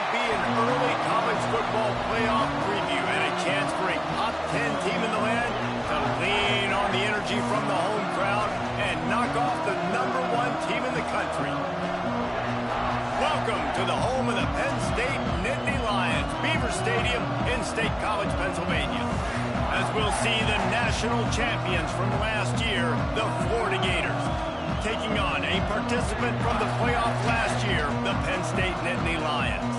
might be an early college football playoff preview and a chance for a top 10 team in the land to lean on the energy from the home crowd and knock off the #1 team in the country. Welcome to the home of the Penn State Nittany Lions, Beaver Stadium in State College, Pennsylvania. As we'll see the national champions from last year, the Florida Gators, taking on a participant from the playoff last year, the Penn State Nittany Lions.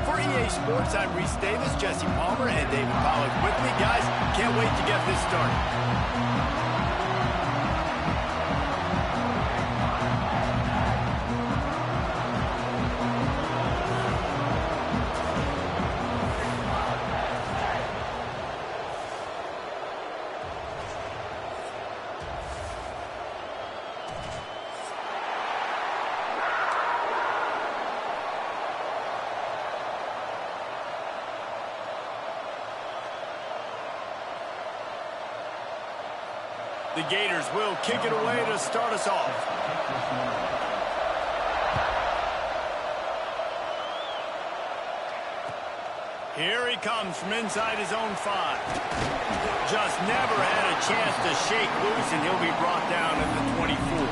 For EA Sports, I'm Reese Davis, Jesse Palmer, and David Pollack with me. Guys, can't wait to get this started. The Gators will kick it away to start us off. Here he comes from inside his own 5. Just never had a chance to shake loose, and he'll be brought down at the 24.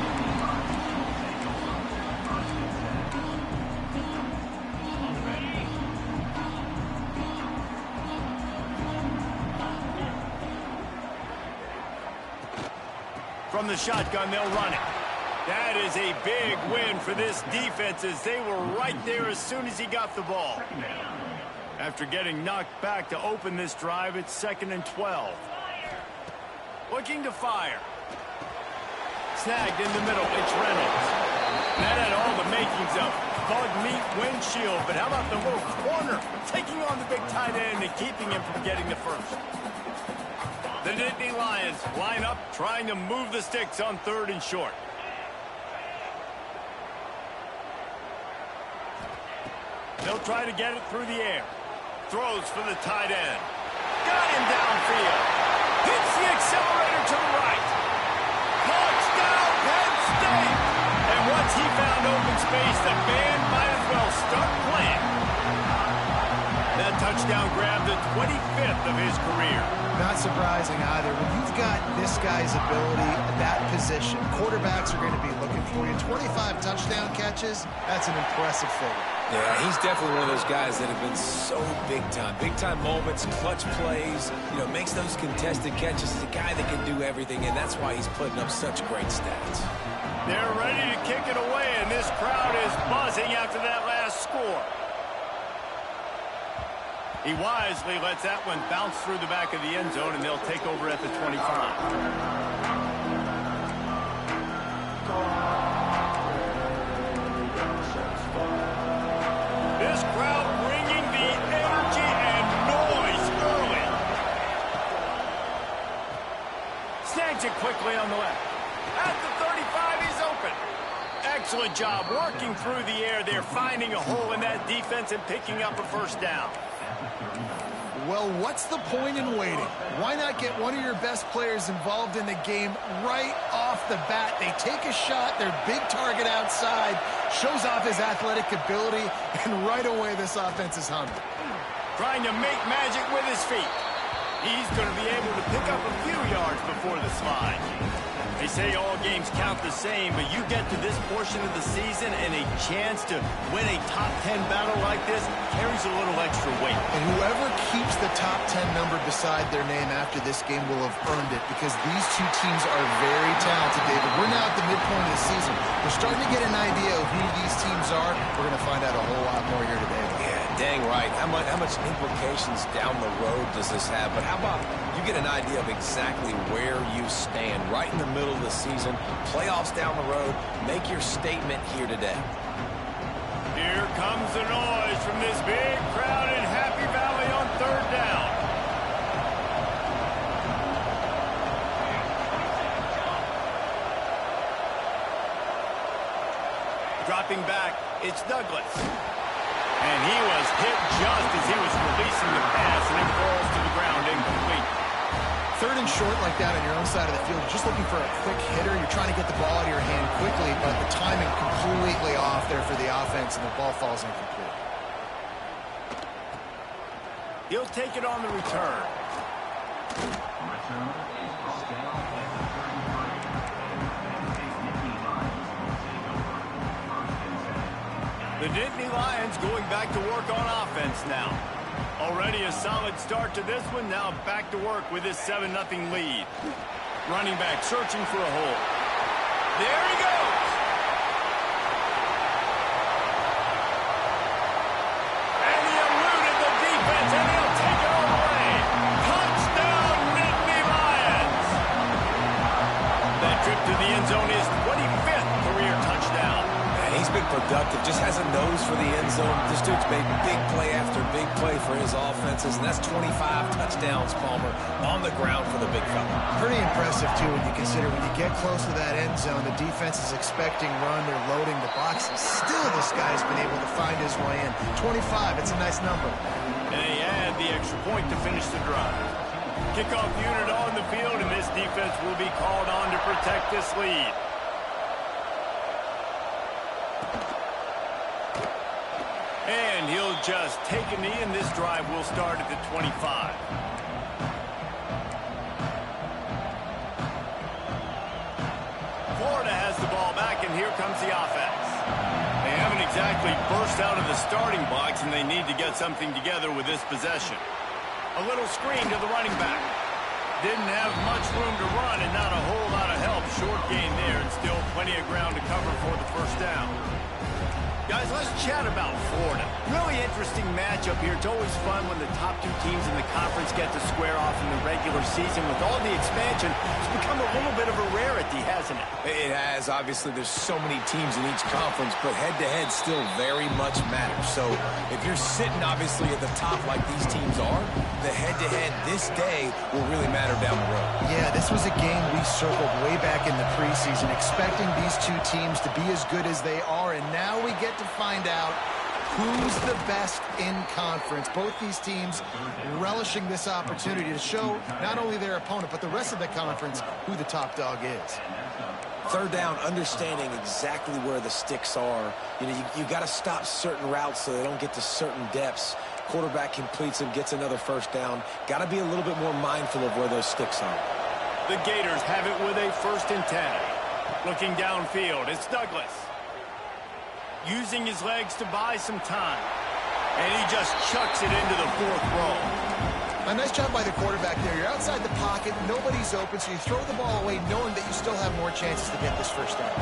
From the shotgun, they'll run it. That is a big win for this defense, as they were right there as soon as he got the ball. After getting knocked back to open this drive, it's 2nd and 12. Looking to fire. Snagged in the middle, it's Reynolds. That had all the makings of bug meat windshield, but how about the little corner taking on the big tight end and keeping him from getting the first? The Nittany Lions line up, trying to move the sticks on 3rd and short. They'll try to get it through the air. Throws for the tight end. Got him downfield. Hits the accelerator to the right. Touchdown, Penn State! And once he found open space, the band might as well start playing. That touchdown grabbed the 25th of his career. Not surprising either. When you've got this guy's ability at that position, quarterbacks are going to be looking for you. 25 touchdown catches, that's an impressive figure. Yeah, he's definitely one of those guys that have been so big time. Big time moments, clutch plays, makes those contested catches. He's a guy that can do everything, and that's why he's putting up such great stats. They're ready to kick it away, and this crowd is buzzing after that last score. He wisely lets that one bounce through the back of the end zone, and they'll take over at the 25. This crowd bringing the energy and noise early. Snags it quickly on the left. At the 35, he's open. Excellent job working through the air there, finding a hole in that defense and picking up a first down. Well, what's the point in waiting? Why not get one of your best players involved in the game right off the bat? They take a shot, their big target outside, shows off his athletic ability, and right away this offense is humming. Trying to make magic with his feet. He's going to be able to pick up a few yards before the slide. They say all games count the same, but you get to this portion of the season and a chance to win a top 10 battle like this carries a little extra weight. And whoever keeps the top 10 number beside their name after this game will have earned it, because these two teams are very talented, David. We're now at the midpoint of the season. We're starting to get an idea of who these teams are. We're going to find out a whole lot more here today. Yeah, dang right. How much implications down the road does this have? But how about you get an idea of exactly where you stand right in the middle of the season, playoffs down the road, make your statement here today. Here comes the noise from this big crowd in Happy Valley on 3rd down. Dropping back, it's Douglas. And he was hit just as he was releasing the pass, and it falls to the ground incomplete. 3rd and short like that on your own side of the field, you're just looking for a quick hitter. You're trying to get the ball out of your hand quickly, but the timing completely off there for the offense, and the ball falls incomplete. He'll take it on the return. The Nittany Lions going back to work on offense now. Already a solid start to this one. Now back to work with this 7-0 lead. Running back searching for a hole. There he goes. And he eluded the defense, and he'll take it all away. Touchdown, Nittany Lions. That trip to the end zone is 25th career touchdown. He's been productive, just has a nose for the end zone. This dude's made big play after big play for his offenses, and that's 25 touchdowns, Palmer, on the ground for the big fella. Pretty impressive, too, when you consider when you get close to that end zone, the defense is expecting run, they're loading the boxes. Still, this guy's been able to find his way in. 25, it's a nice number. And they add the extra point to finish the drive. Kickoff unit on the field, and this defense will be called on to protect this lead. And he'll just take a knee, and this drive will start at the 25. Florida has the ball back, and here comes the offense. They haven't exactly burst out of the starting box, and they need to get something together with this possession. A little screen to the running back. Didn't have much room to run, and not a whole lot of help. Short gain there, and still plenty of ground to cover for the first down. Guys, let's chat about Florida. Really interesting matchup here. It's always fun when the top two teams in the conference get to square off in the regular season. With all the expansion, it's become a little bit of a rarity, hasn't it? It has. Obviously, there's so many teams in each conference, but head-to-head still very much matters. So if you're sitting, obviously, at the top like these teams are, the head-to-head this day will really matter down the road. Yeah, this was a game we circled way back in the preseason, expecting these two teams to be as good as they are, and now we get to find out who's the best in conference. Both these teams relishing this opportunity to show not only their opponent, but the rest of the conference who the top dog is. Third down, understanding exactly where the sticks are. You know, you got to stop certain routes so they don't get to certain depths. Quarterback completes them, gets another first down. Got to be a little bit more mindful of where those sticks are. The Gators have it with a 1st and 10. Looking downfield, it's Douglas. Using his legs to buy some time. And he just chucks it into the 4th row. A nice job by the quarterback there. You're outside the pocket, nobody's open, so you throw the ball away knowing that you still have more chances to get this first down.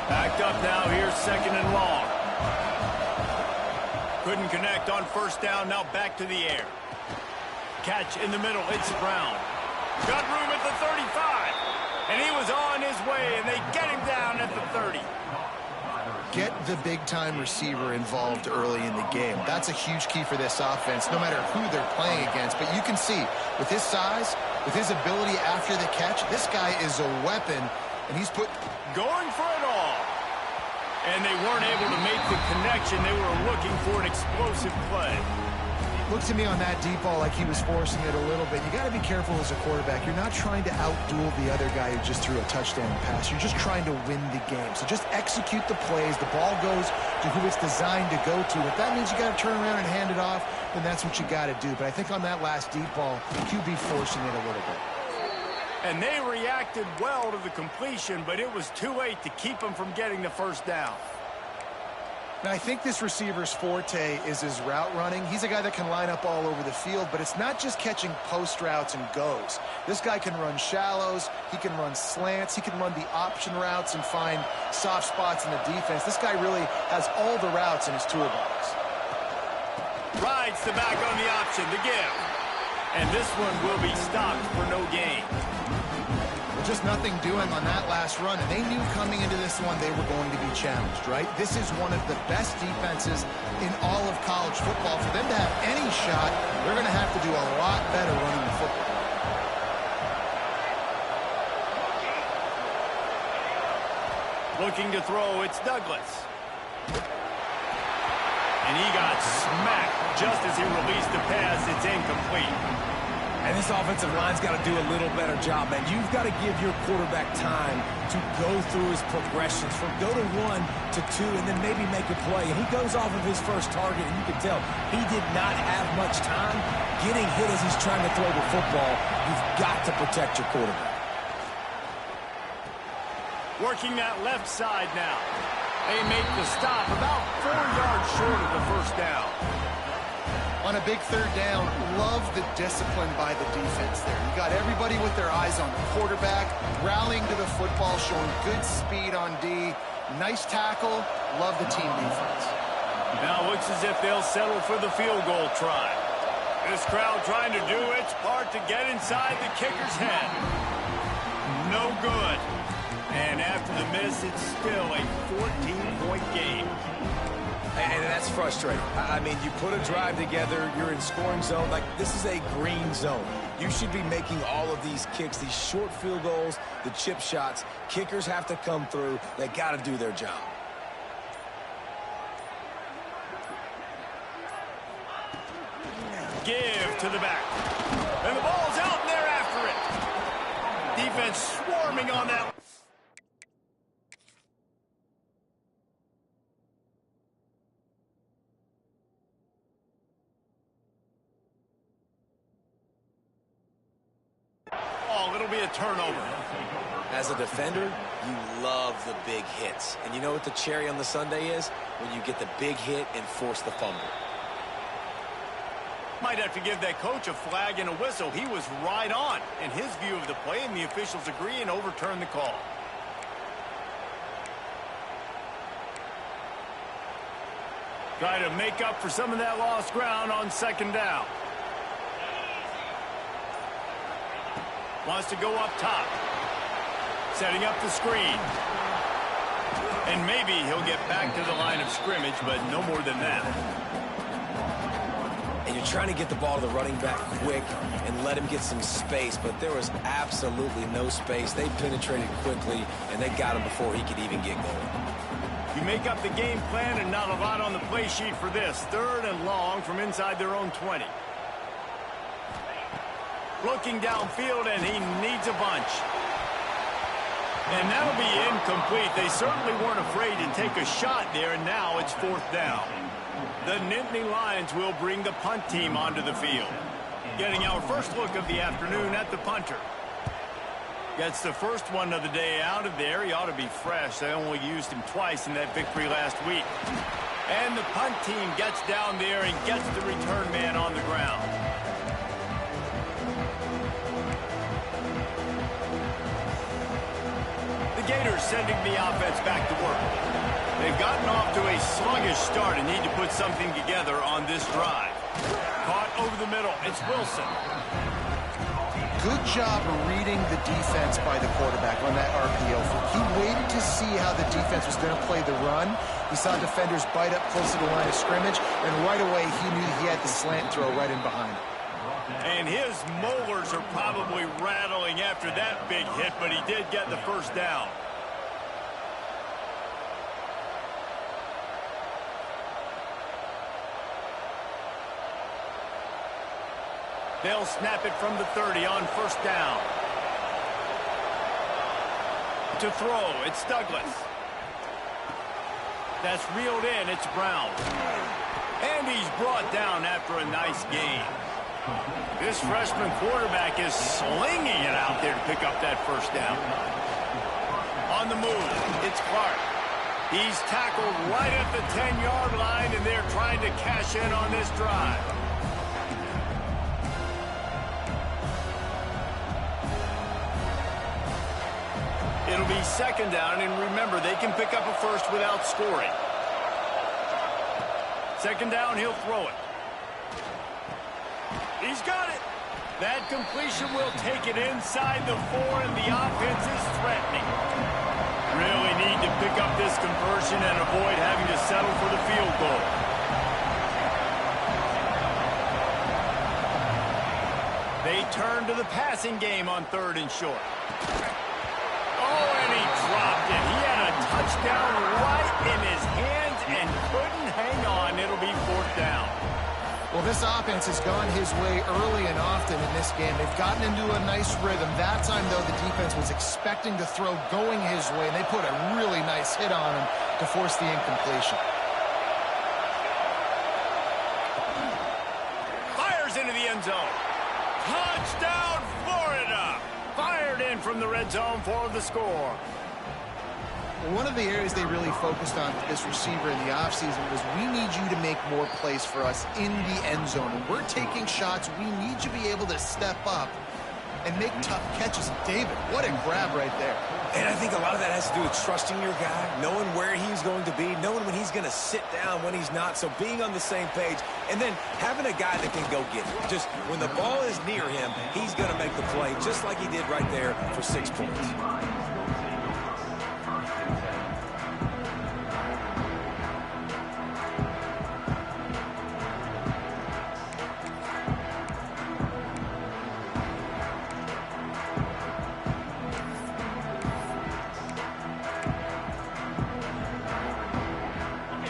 Backed up now, here's 2nd and long. Couldn't connect on 1st down, now back to the air. Catch in the middle, it's Brown. Got room at the 35. And he was on his way, and they get him down at the 30. Get the big-time receiver involved early in the game. That's a huge key for this offense, no matter who they're playing against. But you can see, with his size, with his ability after the catch, this guy is a weapon, and he's going for it all. And they weren't able to make the connection. They were looking for an explosive play. Looked to me on that deep ball like he was forcing it a little bit. You got to be careful as a quarterback. You're not trying to outduel the other guy who just threw a touchdown pass. You're just trying to win the game. So just execute the plays. The ball goes to who it's designed to go to. If that means you got to turn around and hand it off, then that's what you got to do. But I think on that last deep ball, QB forcing it a little bit. And they reacted well to the completion, but it was too late to keep them from getting the first down. Now, I think this receiver's forte is his route running. He's a guy that can line up all over the field, but it's not just catching post routes and goes. This guy can run shallows, he can run slants, he can run the option routes and find soft spots in the defense. This guy really has all the routes in his toolbox. Rides the back on the option, the give. And this one will be stopped for no gain. Just nothing doing on that last run, and they knew coming into this one they were going to be challenged, right? This is one of the best defenses in all of college football. For them to have any shot, they're going to have to do a lot better running the football. Looking to throw, it's Douglas. And he got smacked just as he released the pass. It's incomplete. And this offensive line's got to do a little better job, man. You've got to give your quarterback time to go through his progressions from go to 1 to 2 and then maybe make a play. And he goes off of his first target, and you can tell he did not have much time getting hit as he's trying to throw the football. You've got to protect your quarterback. Working that left side now. They make the stop about 4 yards short of the first down. On a big third down, love the discipline by the defense there. You got everybody with their eyes on the quarterback, rallying to the football, showing good speed on D. Nice tackle. Love the team defense. Now looks as if they'll settle for the field goal try. This crowd trying to do its part to get inside the kicker's head. No good. And after the miss, it's still a 14-point game. And that's frustrating. I mean, you put a drive together, you're in scoring zone. Like, this is a green zone. You should be making all of these kicks, these short field goals, the chip shots. Kickers have to come through. They got to do their job. Give to the back. And the ball's out, and they're after it. Defense swarming on that. It'll be a turnover. As a defender, you love the big hits. And you know what the cherry on the sundae is? When you get the big hit and force the fumble. Might have to give that coach a flag and a whistle. He was right on in his view of the play, and the officials agree and overturn the call. Try to make up for some of that lost ground on second down. Wants to go up top. Setting up the screen. And maybe he'll get back to the line of scrimmage, but no more than that. And you're trying to get the ball to the running back quick and let him get some space, but there was absolutely no space. They penetrated quickly, and they got him before he could even get going. You make up the game plan and not a lot on the play sheet for this. Third and long from inside their own 20. Looking downfield, and he needs a bunch. And that'll be incomplete. They certainly weren't afraid to take a shot there, and now it's fourth down. The Nittany Lions will bring the punt team onto the field. Getting our first look of the afternoon at the punter. Gets the first one of the day out of there. He ought to be fresh. They only used him twice in that victory last week. And the punt team gets down there and gets the return man on the ground. Gators sending the offense back to work. They've gotten off to a sluggish start and need to put something together on this drive. Caught over the middle. It's Wilson. Good job of reading the defense by the quarterback on that RPO. He waited to see how the defense was going to play the run. He saw defenders bite up close to the line of scrimmage, and right away he knew he had the slant throw right in behind him. And his molars are probably rattling after that big hit, but he did get the first down. They'll snap it from the 30 on first down. To throw, it's Douglas. That's reeled in, it's Brown. And he's brought down after a nice gain. This freshman quarterback is slinging it out there to pick up that first down. On the move, it's Clark. He's tackled right at the 10-yard line, and they're trying to cash in on this drive. It'll be second down, and remember, they can pick up a first without scoring. Second down, he'll throw it. He's got it. That completion will take it inside the 4, and the offense is threatening. Really need to pick up this conversion and avoid having to settle for the field goal. They turn to the passing game on third and short. Oh, and he dropped it. He had a touchdown right in his hands and couldn't hang on. It'll be fourth down. Well, This offense has gone his way early and often in this game. They've gotten into a nice rhythm. That time, though, the defense was expecting to throw going his way, and they put a really nice hit on him to force the incompletion. Fires into the end zone. Touchdown, Florida! Fired in from the red zone for the score. One of the areas they really focused on with this receiver in the offseason was, we need you to make more plays for us in the end zone. When we're taking shots, we need you to be able to step up and make tough catches. David, what a grab right there. And I think a lot of that has to do with trusting your guy, knowing where he's going to be, knowing when he's going to sit down, when he's not. So being on the same page, and then having a guy that can go get it. Just when the ball is near him, he's going to make the play, just like he did right there for 6 points.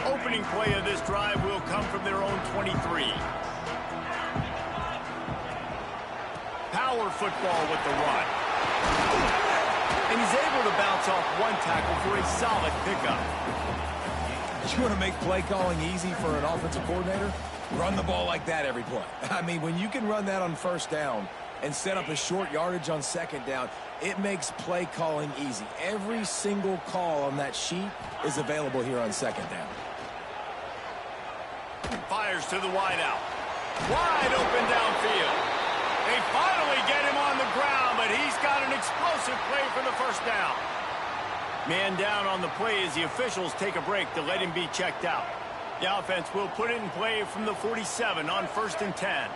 Opening play of this drive will come from their own 23. Power football with the run. And he's able to bounce off one tackle for a solid pickup. You want to make play calling easy for an offensive coordinator? Run the ball like that every play. I mean, when you can run that on first down and set up a short yardage on second down, it makes play calling easy. Every single call on that sheet is available here on second down. Fires to the wideout. Wide open downfield. They finally get him on the ground, but he's got an explosive play for the first down. Man down on the play as the officials take a break to let him be checked out. The offense will put it in play from the 47 on 1st and 10.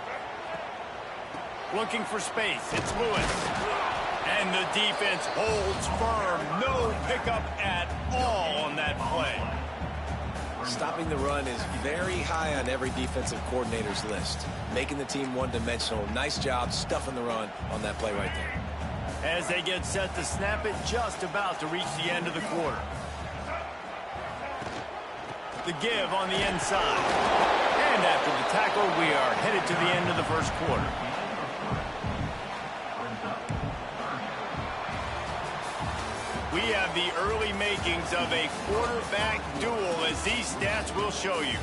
Looking for space. It's Lewis. And the defense holds firm. No pickup at all on that play. Stopping the run is very high on every defensive coordinator's list. Making the team one-dimensional. Nice job stuffing the run on that play right there. As they get set to snap it, just about to reach the end of the quarter. The give on the inside. And after the tackle, we are headed to the end of the first quarter. We have the early makings of a quarterback duel, as these stats will show you.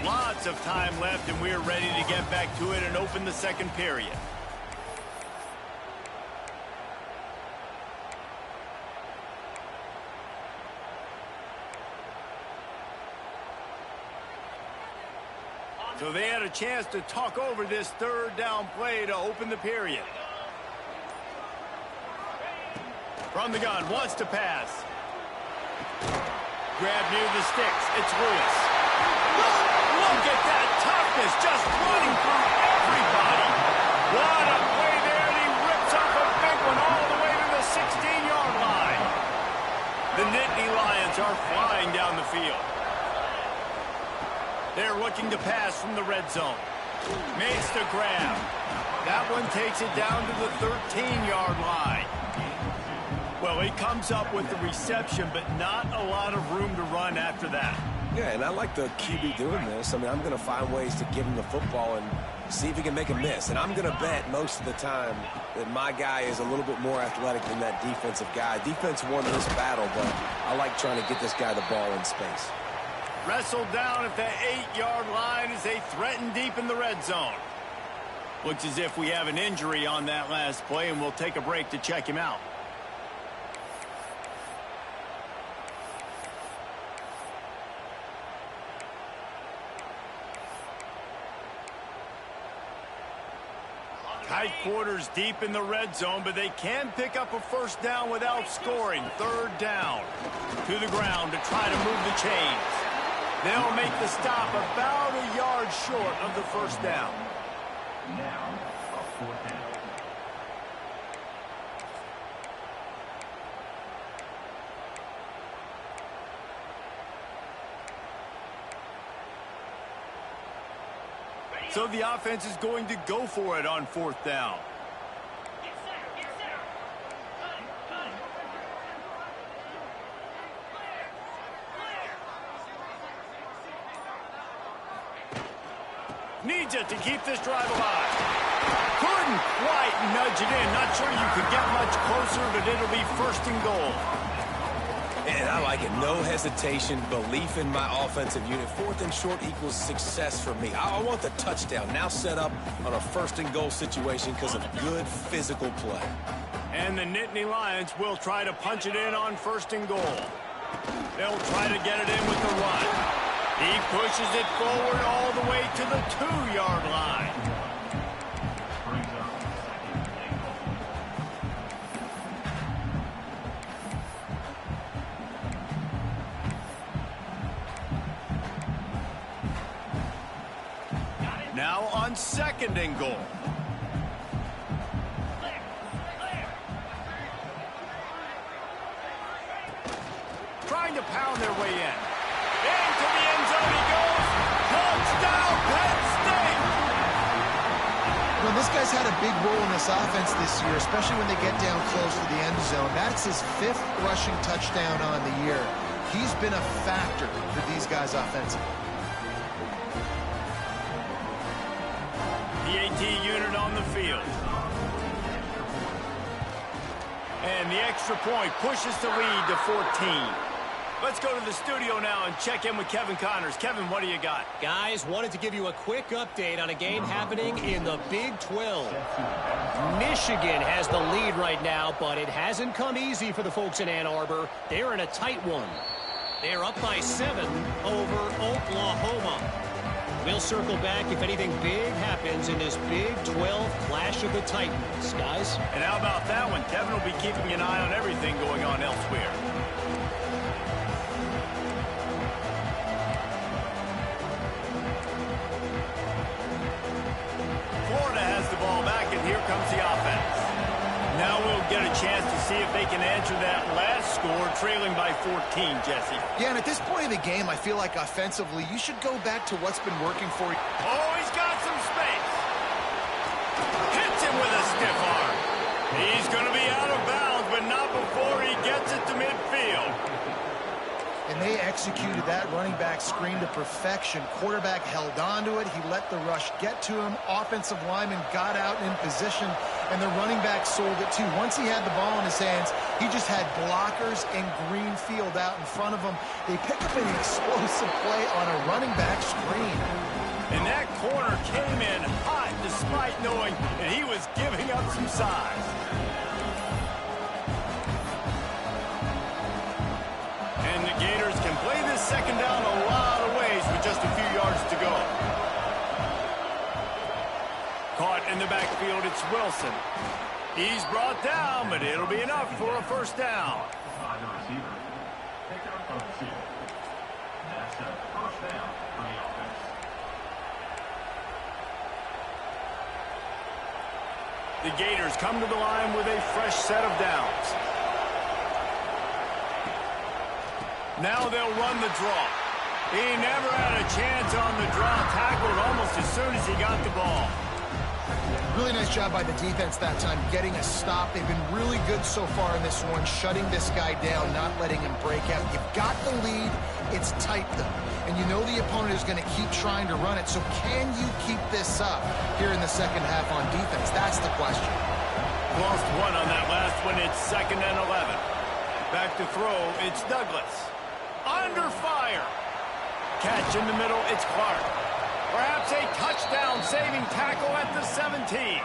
Lots of time left, and we're ready to get back to it and open the second period. So they had a chance to talk over this third down play to open the period. From the gun, wants to pass. Grab near the sticks. It's Lewis. Look at that toughness, just running through everybody. What a play there, and he rips up a big one all the way to the 16-yard line. The Nittany Lions are flying down the field. They're looking to pass from the red zone. Makes the grab. That one takes it down to the 13-yard line. Well, he comes up with the reception, but not a lot of room to run after that. Yeah, and I like the QB doing this. I mean, I'm going to find ways to give him the football and see if he can make a miss. And I'm going to bet most of the time that my guy is a little bit more athletic than that defensive guy. Defense won this battle, but I like trying to get this guy the ball in space. Wrestled down at the 8-yard line as they threaten deep in the red zone. Looks as if we have an injury on that last play, and we'll take a break to check him out. Tight quarters deep in the red zone, but they can pick up a first down without scoring. Third down. To the ground to try to move the chains. They'll make the stop about a yard short of the first down. Now, a fourth down. So the offense is going to go for it on fourth down. Needs it to keep this drive alive. Couldn't quite nudge it in. Not sure you could get much closer, but it'll be first and goal. And I like it. No hesitation, belief in my offensive unit. 4th and short equals success for me. I want the touchdown now set up on a first and goal situation because of good physical play. And the Nittany Lions will try to punch it in on first and goal. They'll try to get it in with the run. He pushes it forward all the way to the 2-yard line. Now on 2nd and goal. Trying to pound their way in. Into the end zone he goes. Touchdown, Penn State! Well, this guy's had a big role in this offense this year, especially when they get down close to the end zone. That's his 5th rushing touchdown on the year. He's been a factor for these guys offensively. The AT unit on the field. And the extra point pushes the lead to 14. Let's go to the studio now and check in with Kevin Connors. Kevin, what do you got? Guys, wanted to give you a quick update on a game happening in the Big 12. Michigan has the lead right now, but it hasn't come easy for the folks in Ann Arbor. They're in a tight one. They're up by 7 over Oklahoma. We'll circle back if anything big happens in this Big 12 Clash of the Titans, guys. And how about that one? Kevin will be keeping an eye on everything going on elsewhere. Florida has the ball back, and here comes the offense. Now we'll get a chance to see if they can answer that last score, trailing by 14, Jesse. Yeah, and at this point of the game, I feel like offensively, you should go back to what's been working for you. Oh, he's got some space. Hits him with a stiff arm. He's going to be out of bounds, but not before he gets it to midfield. And they executed that running back screen to perfection. Quarterback held on to it. He let the rush get to him. Offensive lineman got out in position, and the running back sold it too. Once he had the ball in his hands, he just had blockers and green field out in front of him. They pick up an explosive play on a running back screen. And that corner came in hot despite knowing that he was giving up some size. And the Gators can play this second down a lot of ways with just a few yards to go. Caught in the backfield, it's Wilson. He's brought down, but it'll be enough for a first down. The Gators come to the line with a fresh set of downs. Now they'll run the draw. He never had a chance on the draw, tackled almost as soon as he got the ball. Really nice job by the defense that time, getting a stop. They've been really good so far in this one, shutting this guy down, not letting him break out. You've got the lead. It's tight, though. And you know the opponent is going to keep trying to run it. So can you keep this up here in the second half on defense? That's the question. Lost one on that last one. It's 2nd and 11. Back to throw. It's Douglas. Under fire. Catch in the middle. It's Clark. Perhaps a touchdown-saving tackle at the 17.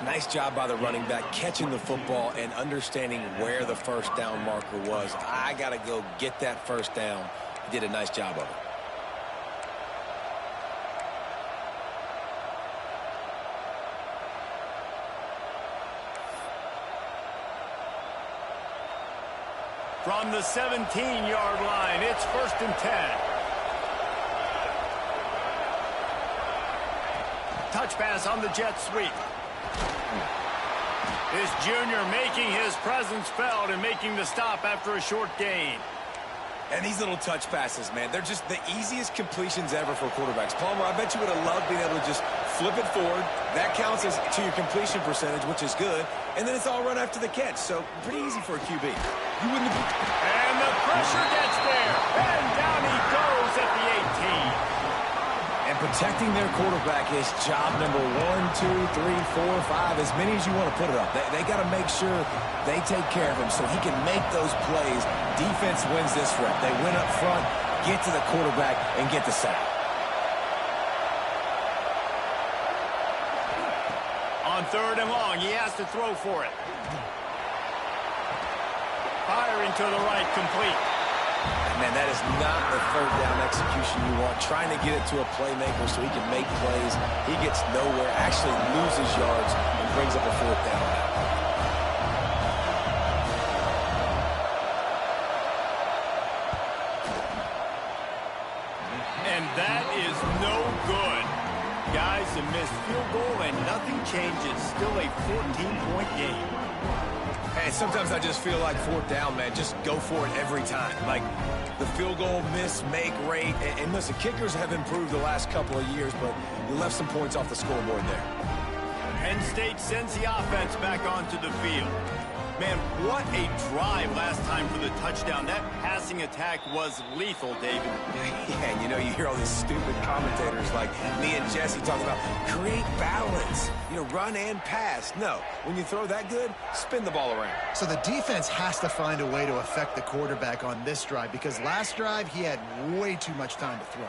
Nice job by the running back catching the football and understanding where the first down marker was. I got to go get that first down. He did a nice job of it. From the 17-yard line, it's 1st and 10. Touch pass on the jet sweep. This junior making his presence felt and making the stop after a short gain. And these little touch passes, man, they're just the easiest completions ever for quarterbacks. Palmer, I bet you would have loved being able to just flip it forward. That counts as to your completion percentage, which is good. And then it's all run after the catch. So pretty easy for a QB. You wouldn't have... And the pressure gets there. And down he goes at the 18. And And protecting their quarterback is job number 1, 2, 3, 4, 5, as many as you want to put it up. They got to make sure they take care of him so he can make those plays. Defense wins this rep. They win up front, get to the quarterback, and get the sack. On 3rd and long, he has to throw for it. Firing to the right, complete. Man, that is not the 3rd down execution you want. Trying to get it to a playmaker so he can make plays. He gets nowhere, actually loses yards, and brings up a 4th down. And that is no good. Guys, a missed field goal and nothing changes. Still a 14-point game. Hey, sometimes I just feel like 4th down, man. Just go for it every time. Like the field goal miss, make rate. And listen, kickers have improved the last couple of years, but you left some points off the scoreboard there. Penn State sends the offense back onto the field. Man, what a drive last time for the touchdown. That passing attack was lethal, David. Yeah, and you know, you hear all these stupid commentators like me and Jesse talking about create balance, you know, run and pass. No, when you throw that good, spin the ball around. So the defense has to find a way to affect the quarterback on this drive because last drive he had way too much time to throw.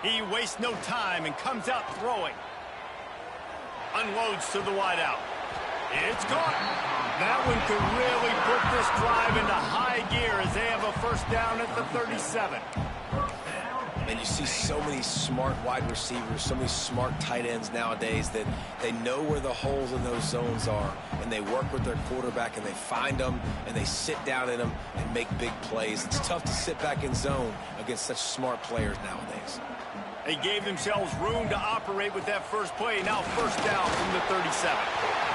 He wastes no time and comes out throwing. Unloads to the wideout. It's caught. That one could really put this drive into high gear as they have a 1st down at the 37. And you see so many smart wide receivers, so many smart tight ends nowadays that they know where the holes in those zones are, and they work with their quarterback, and they find them, and they sit down in them and make big plays. It's tough to sit back in zone against such smart players nowadays. They gave themselves room to operate with that first play. Now 1st down from the 37.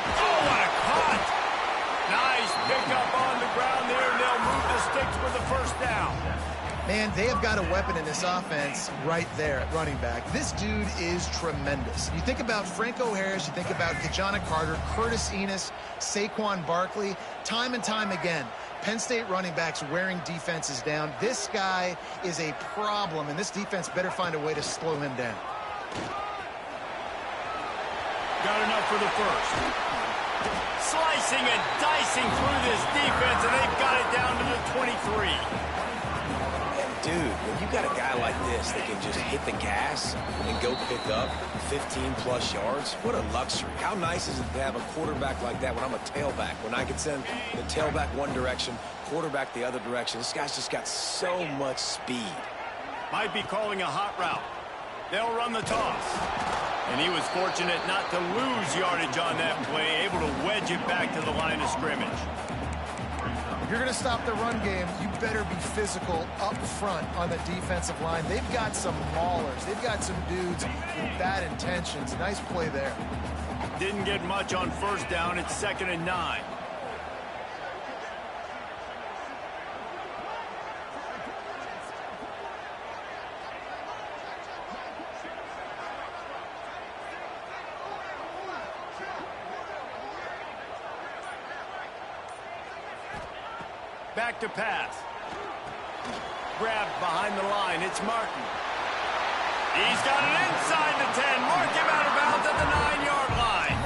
Oh, what a cut! Nice pickup on the ground there, and they'll move the sticks with the 1st down. Man, they have got a weapon in this offense right there at running back. This dude is tremendous. You think about Franco Harris, you think about Kajana Carter, Curtis Enis, Saquon Barkley, time and time again. Penn State running backs wearing defenses down. This guy is a problem, and this defense better find a way to slow him down. Got enough for the 1st. Slicing and dicing through this defense, and they've got it down to the 23. Dude, when you got a guy like this that can just hit the gas and go pick up 15-plus yards, what a luxury. How nice is it to have a quarterback like that when I'm a tailback, when I can send the tailback one direction, quarterback the other direction. This guy's just got so much speed. Might be calling a hot route. They'll run the toss. And he was fortunate not to lose yardage on that play, able to wedge it back to the line of scrimmage. If you're going to stop the run game, you better be physical up front on the defensive line. They've got some maulers. They've got some dudes with bad intentions. Nice play there. Didn't get much on 1st down. It's 2nd and 9. Back to pass. Grabbed behind the line. It's Martin. He's got it inside the 10. Mark him out of bounds at the 9-yard line.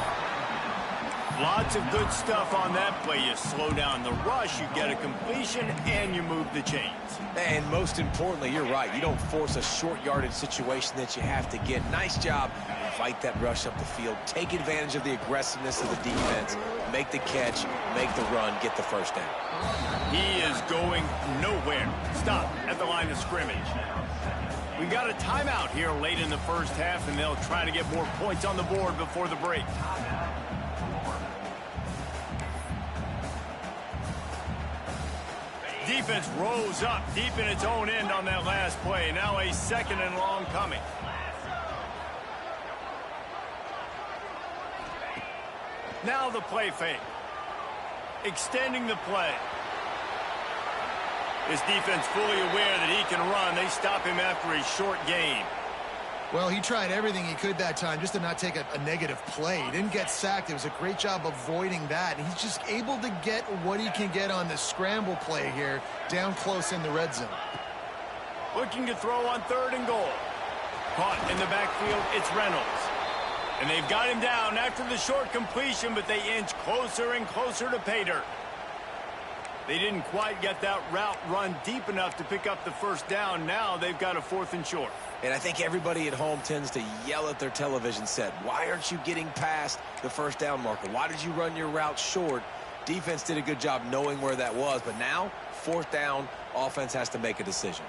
Lots of good stuff on that play. You slow down the rush, you get a completion, and you move the chains. And most importantly, you're right. You don't force a short yardage situation that you have to get. Nice job. Invite that rush up the field. Take advantage of the aggressiveness of the defense. Make the catch, make the run, get the 1st down. He is going nowhere. Stop at the line of scrimmage. We got a timeout here late in the 1st half, and they'll try to get more points on the board before the break. Defense rose up deep in its own end on that last play. Now a 2nd and long coming. Now the play fake. Extending the play. This defense fully aware that he can run. They stop him after a short gain. Well, he tried everything he could that time just to not take a negative play. He didn't get sacked. It was a great job avoiding that. And he's just able to get what he can get on the scramble play here down close in the red zone. Looking to throw on 3rd and goal. Caught in the backfield, it's Reynolds. And they've got him down after the short completion, but they inch closer and closer to pay dirt. They didn't quite get that route run deep enough to pick up the first down. Now they've got a 4th and short. And I think everybody at home tends to yell at their television set, why aren't you getting past the first down marker? Why did you run your route short? Defense did a good job knowing where that was, but now 4th down, offense has to make a decision.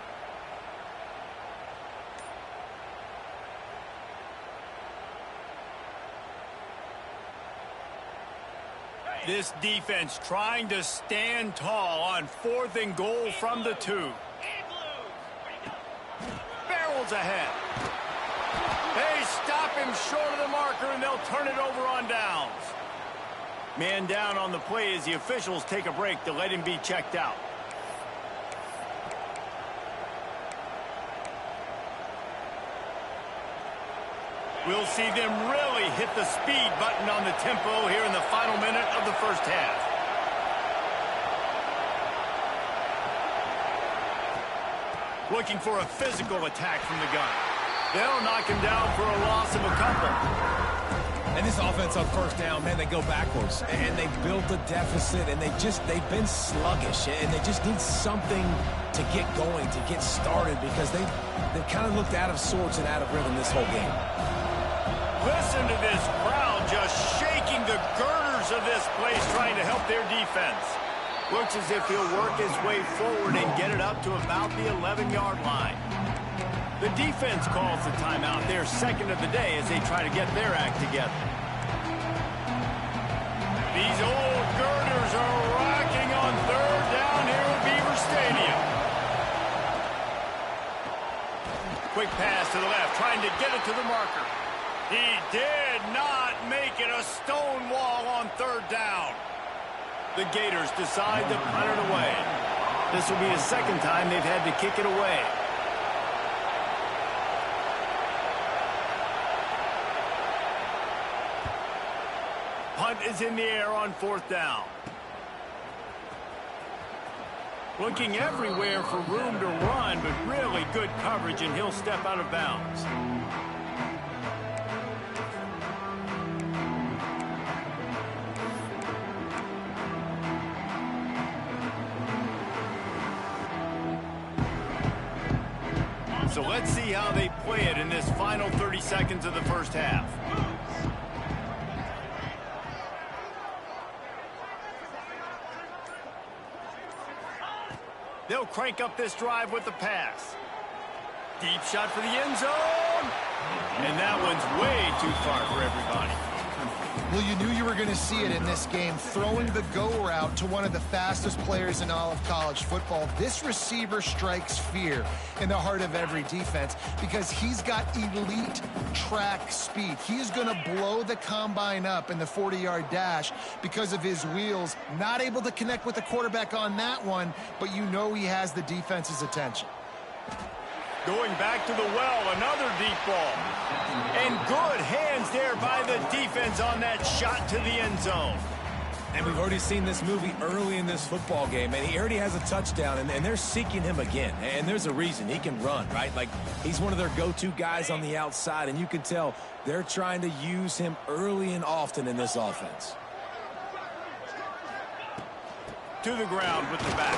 This defense trying to stand tall on 4th and goal from the 2. Barrels ahead. They stop him short of the marker, and they'll turn it over on downs. Man down on the play as the officials take a break to let him be checked out. We'll see them really hit the speed button on the tempo here in the final minute of the first half. Looking for a physical attack from the gun. They'll knock him down for a loss of a couple. And this offense on 1st down, man, they go backwards. And they built a deficit, and they've been sluggish. And they just need something to get going, to get started, because they've kind of looked out of sorts and out of rhythm this whole game. Listen to this crowd just shaking the girders of this place trying to help their defense. Looks as if he'll work his way forward and get it up to about the 11-yard line. The defense calls the timeout, their 2nd of the day, as they try to get their act together. These old girders are rocking on 3rd down here at Beaver Stadium. Quick pass to the left, trying to get it to the marker. He did not make it a stone wall on 3rd down. The Gators decide to punt it away. This will be the 2nd time they've had to kick it away. Punt is in the air on 4th down. Looking everywhere for room to run, but really good coverage, and he'll step out of bounds. So let's see how they play it in this final 30 seconds of the first half. They'll crank up this drive with the pass. Deep shot for the end zone. And that one's way too far for everybody. Well, you knew you were going to see it in this game, throwing the go route to one of the fastest players in all of college football. This receiver strikes fear in the heart of every defense because he's got elite track speed. He is going to blow the combine up in the 40-yard dash because of his wheels. Not able to connect with the quarterback on that one, but you know he has the defense's attention. Going back to the well, another deep ball. And good hands there by the defense on that shot to the end zone. And we've already seen this movie early in this football game, and he already has a touchdown, and they're seeking him again. And there's a reason. He can run, right? Like, he's one of their go-to guys on the outside, and you can tell they're trying to use him early and often in this offense. To the ground with the back.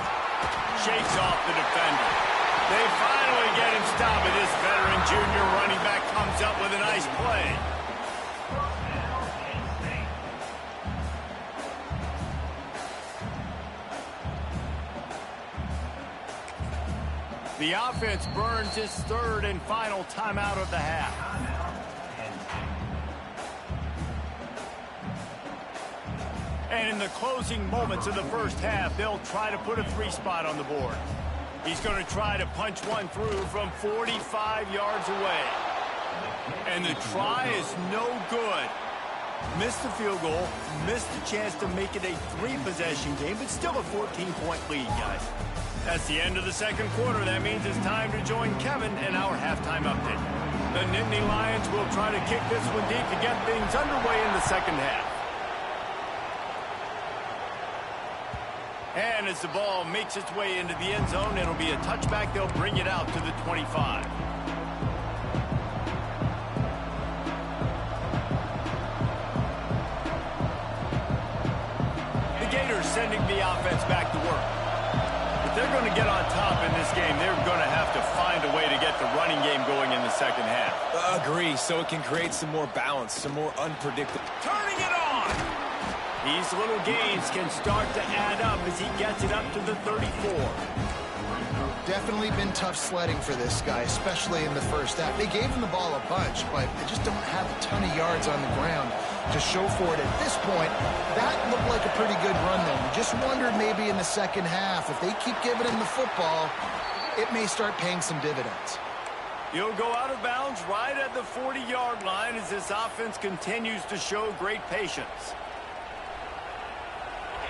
Shakes off the defender. They finally get him stopped, but this veteran junior running back comes up with a nice play. The offense burns its 3rd and final timeout of the half. And in the closing moments of the first half, they'll try to put a 3-spot on the board. He's going to try to punch one through from 45 yards away. And the try is no good. Missed the field goal, missed the chance to make it a 3-possession game, but still a 14-point lead, guys. That's the end of the second quarter. That means it's time to join Kevin in our halftime update. The Nittany Lions will try to kick this one deep to get things underway in the second half. And as the ball makes its way into the end zone, it'll be a touchback. They'll bring it out to the 25. The Gators sending the offense back to work. If they're going to get on top in this game, they're going to have to find a way to get the running game going in the second half. Agree, so it can create some more balance, some more unpredictable. Turning it on! These little gains can start to add up as he gets it up to the 34. Definitely been tough sledding for this guy, especially in the first half. They gave him the ball a bunch, but they just don't have a ton of yards on the ground to show for it. At this point, that looked like a pretty good run then. You just wondered maybe in the second half, if they keep giving him the football, it may start paying some dividends. He'll go out of bounds right at the 40-yard line as this offense continues to show great patience.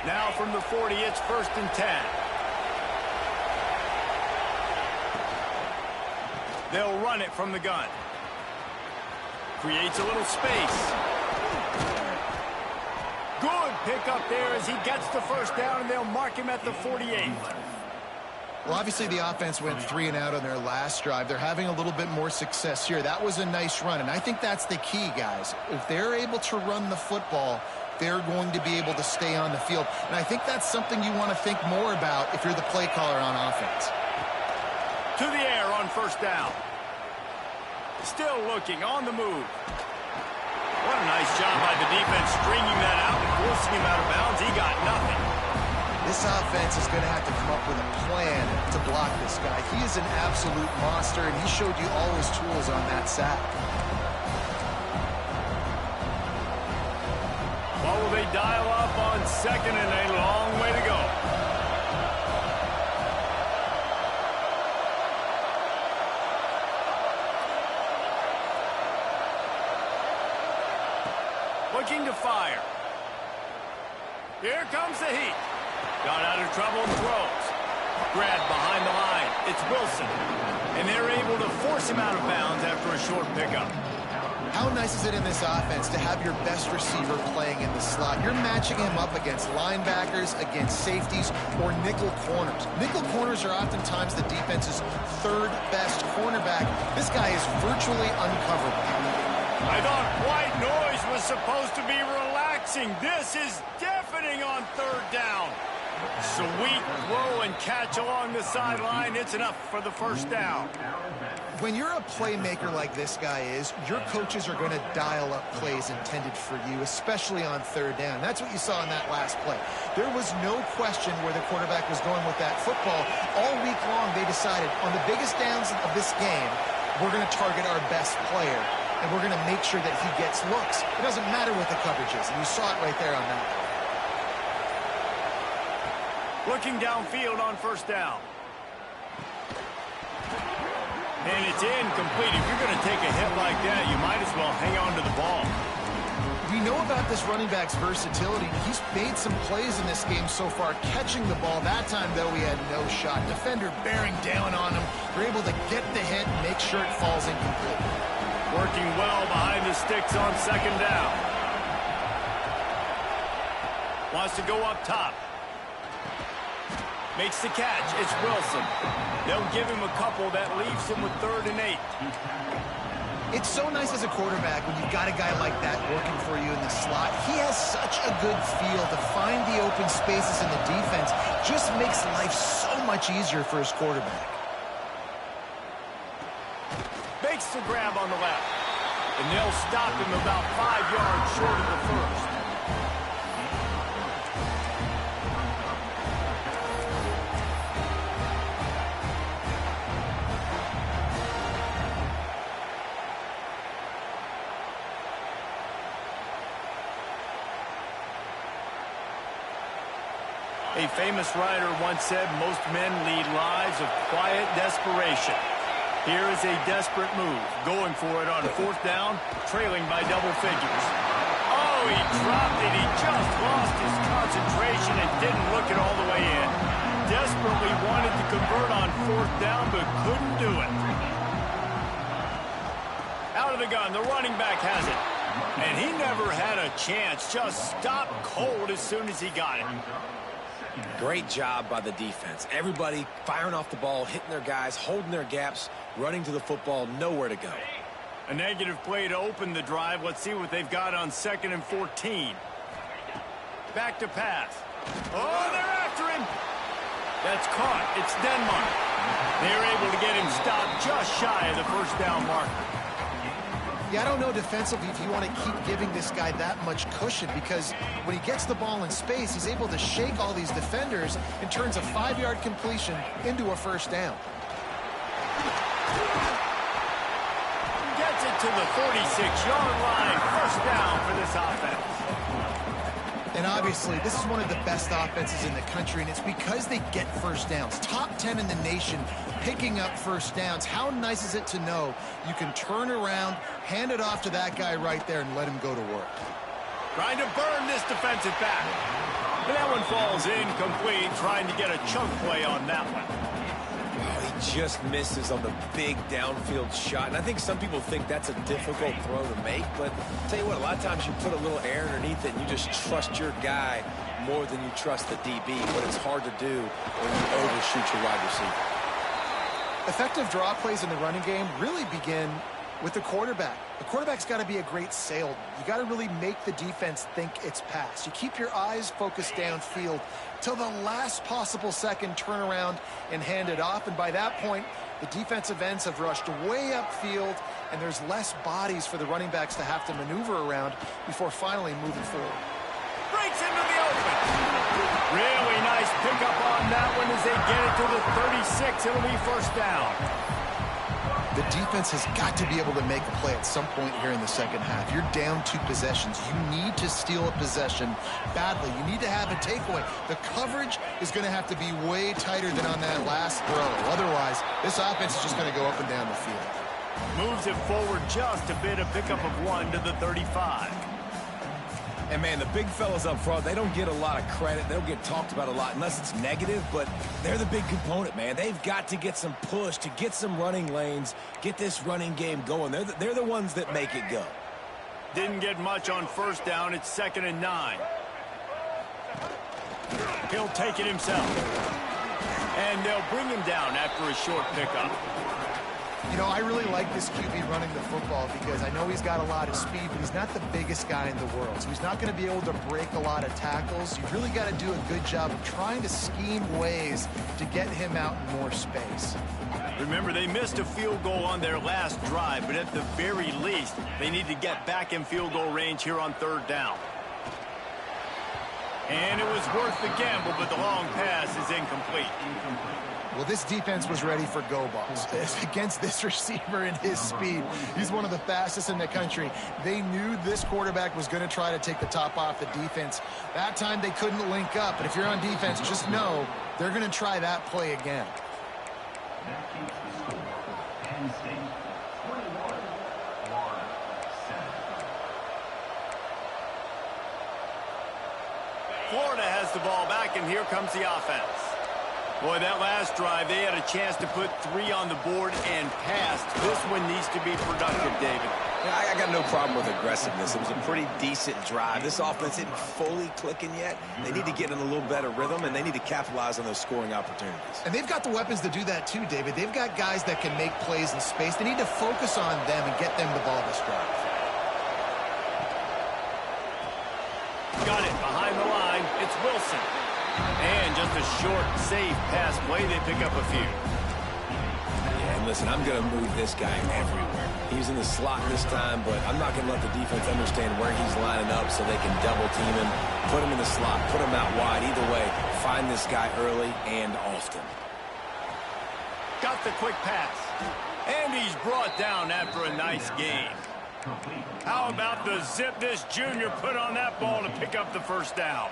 Now from the 40, it's 1st and 10. They'll run it from the gun. Creates a little space. Good pick up there as he gets the first down, and they'll mark him at the 48. Well, obviously the offense went 3 and out on their last drive. They're having a little bit more success here. That was a nice run, and I think that's the key, guys. If they're able to run the football, they're going to be able to stay on the field. And I think that's something you want to think more about if you're the play caller on offense. To the air on 1st down. Still looking on the move. What a nice job by the defense stringing that out and forcing him out of bounds. He got nothing. This offense is going to have to come up with a plan to block this guy. He is an absolute monster, and he showed you all his tools on that sack. What will they dial up on 2nd and a long way to go? Looking to fire. Here comes the heat. Got out of trouble and throws. Grabbed behind the line. It's Wilson. And they're able to force him out of bounds after a short pickup. How nice is it in this offense to have your best receiver playing in the slot? You're matching him up against linebackers, against safeties, or nickel corners. Nickel corners are oftentimes the defense's 3rd best cornerback. This guy is virtually uncoverable. I thought white noise was supposed to be relaxing. This is deafening on 3rd down. Sweet throw and catch along the sideline. It's enough for the first down. When you're a playmaker like this guy is, your coaches are going to dial up plays intended for you, especially on 3rd down. That's what you saw in that last play. There was no question where the quarterback was going with that football. All week long, they decided on the biggest downs of this game, we're going to target our best player, and we're going to make sure that he gets looks. It doesn't matter what the coverage is, and you saw it right there on that. Looking downfield on 1st down. And it's incomplete. If you're going to take a hit like that, you might as well hang on to the ball. We know about this running back's versatility. He's made some plays in this game so far, catching the ball. That time, though, he had no shot. Defender bearing down on him. They're able to get the hit and make sure it falls incomplete. Working well behind the sticks on 2nd down. Wants to go up top. Makes the catch. It's Wilson. They'll give him a couple. That leaves him with 3rd and 8. It's so nice as a quarterback when you've got a guy like that working for you in the slot. He has such a good feel to find the open spaces in the defense. Just makes life so much easier for his quarterback. Makes the grab on the left. And they'll stop him about 5 yards short of the first. A famous writer once said, most men lead lives of quiet desperation. Here is a desperate move, going for it on 4th down, trailing by double figures. Oh, he dropped it. He just lost his concentration and didn't look it all the way in. Desperately wanted to convert on 4th down, but couldn't do it. Out of the gun, the running back has it. And he never had a chance, just stopped cold as soon as he got it. Great job by the defense. Everybody firing off the ball, hitting their guys, holding their gaps, running to the football, nowhere to go. A negative play to open the drive. Let's see what they've got on 2nd and 14. Back to pass. Oh, they're after him. That's caught. It's Denmark. They're able to get him stopped just shy of the first down marker. Yeah, I don't know defensively if you want to keep giving this guy that much cushion, because when he gets the ball in space, he's able to shake all these defenders and turns a 5-yard completion into a first down. Gets it to the 46-yard line. First down for this offense. And obviously, this is one of the best offenses in the country, and it's because they get first downs. Top 10 in the nation picking up first downs. How nice is it to know you can turn around, hand it off to that guy right there, and let him go to work. Trying to burn this defensive back. And that one falls incomplete, trying to get a chunk play on that one. He just misses on the big downfield shot. And I think some people think that's a difficult throw to make, but I'll tell you what, a lot of times you put a little air underneath it and you just trust your guy more than you trust the DB, but it's hard to do when you overshoot your wide receiver. Effective draw plays in the running game really begin with the quarterback. The quarterback's got to be a great salesman. You got to really make the defense think it's pass. You keep your eyes focused downfield till the last possible second, turn around and hand it off. And by that point, the defensive ends have rushed way upfield, and there's less bodies for the running backs to have to maneuver around before finally moving forward. Breaks into the open. Really nice pickup on that one as they get it to the 36. It'll be first down. The defense has got to be able to make a play at some point here in the second half. You're down 2 possessions. You need to steal a possession badly. You need to have a takeaway. The coverage is going to have to be way tighter than on that last throw. Otherwise, this offense is just going to go up and down the field. Moves it forward just a bit, a pickup of 1 to the 35. And, man, the big fellas up front, they don't get a lot of credit. They don't get talked about a lot unless it's negative, but they're the big component, man. They've got to get some push, to get some running lanes, get this running game going. They're the ones that make it go. Didn't get much on first down. It's 2nd and 9. He'll take it himself. And they'll bring him down after a short pickup. You know, I really like this QB running the football because I know he's got a lot of speed, but he's not the biggest guy in the world. So he's not going to be able to break a lot of tackles. You really got to do a good job of trying to scheme ways to get him out in more space. Remember, they missed a field goal on their last drive, but at the very least, they need to get back in field goal range here on 3rd down. And it was worth the gamble, but the long pass is incomplete. Well, this defense was ready for go balls against this receiver and his speed. He's one of the fastest in the country. They knew this quarterback was going to try to take the top off the defense. That time they couldn't link up, but if you're on defense, just know they're going to try that play again. That keeps the score. Penn State 21, Florida 7. Florida has the ball back, and here comes the offense. Boy, that last drive, they had a chance to put 3 on the board and passed. This one needs to be productive, David. Yeah, I got no problem with aggressiveness. It was a pretty decent drive. This offense isn't fully clicking yet. They need to get in a little better rhythm, and they need to capitalize on those scoring opportunities. And they've got the weapons to do that too, David. They've got guys that can make plays in space. They need to focus on them and get them the ball this drive. Got it behind the line. It's Wilson. And just a short, safe pass play. They pick up a few. Yeah, and listen, I'm going to move this guy everywhere. He's in the slot this time, but I'm not going to let the defense understand where he's lining up so they can double team him, put him in the slot, put him out wide. Either way, find this guy early and often. Got the quick pass. And he's brought down after a nice gain. How about the zip this junior put on that ball to pick up the first down?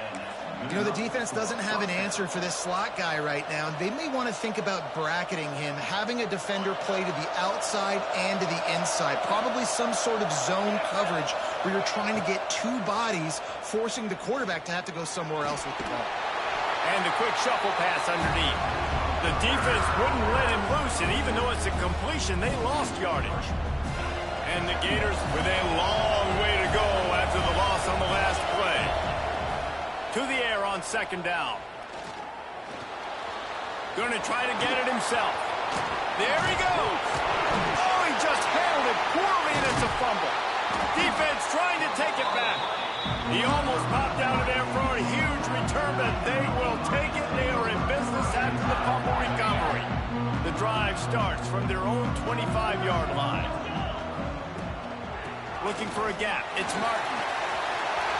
You know, the defense doesn't have an answer for this slot guy right now. They may want to think about bracketing him, having a defender play to the outside and to the inside. Probably some sort of zone coverage where you're trying to get 2 bodies, forcing the quarterback to have to go somewhere else with the ball. And the quick shuffle pass underneath. The defense wouldn't let him loose, and even though it's a completion, they lost yardage. And the Gators with a long way to go after the loss on the last play. To the air on 2nd down. Going to try to get it himself. There he goes. Oh, he just handled it poorly, and it's a fumble. Defense trying to take it back. He almost popped out of there for a huge return, but they will take it. They are in business after the fumble recovery. The drive starts from their own 25-yard line. Looking for a gap. It's Martin.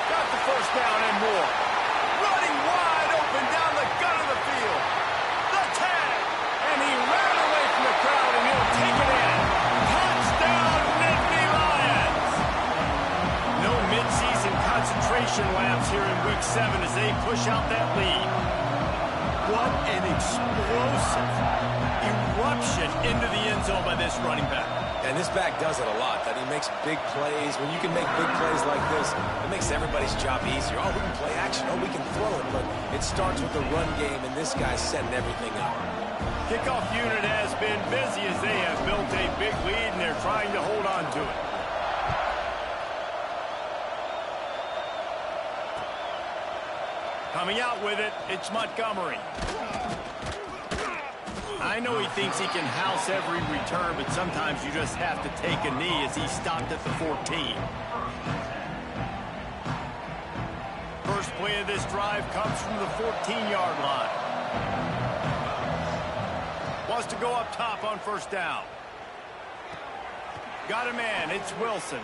Got the first down and more. Running wide open down the gut of the field. The tag. And he ran away from the crowd, and he'll take it in. Touchdown, Nittany Lions. No midseason concentration lapse here in Week 7 as they push out that lead. What an explosive eruption into the end zone by this running back. And this back does it a lot, that he makes big plays. When you can make big plays like this, it makes everybody's job easier. Oh, we can play action. Oh, we can throw it. But it starts with the run game, and this guy's setting everything up. Kickoff unit has been busy as they have built a big lead, and they're trying to hold on to it. Coming out with it, it's Montgomery. I know he thinks he can house every return, but sometimes you just have to take a knee as he stopped at the 14. First play of this drive comes from the 14-yard line. Wants to go up top on first down. Got a man, it's Wilson.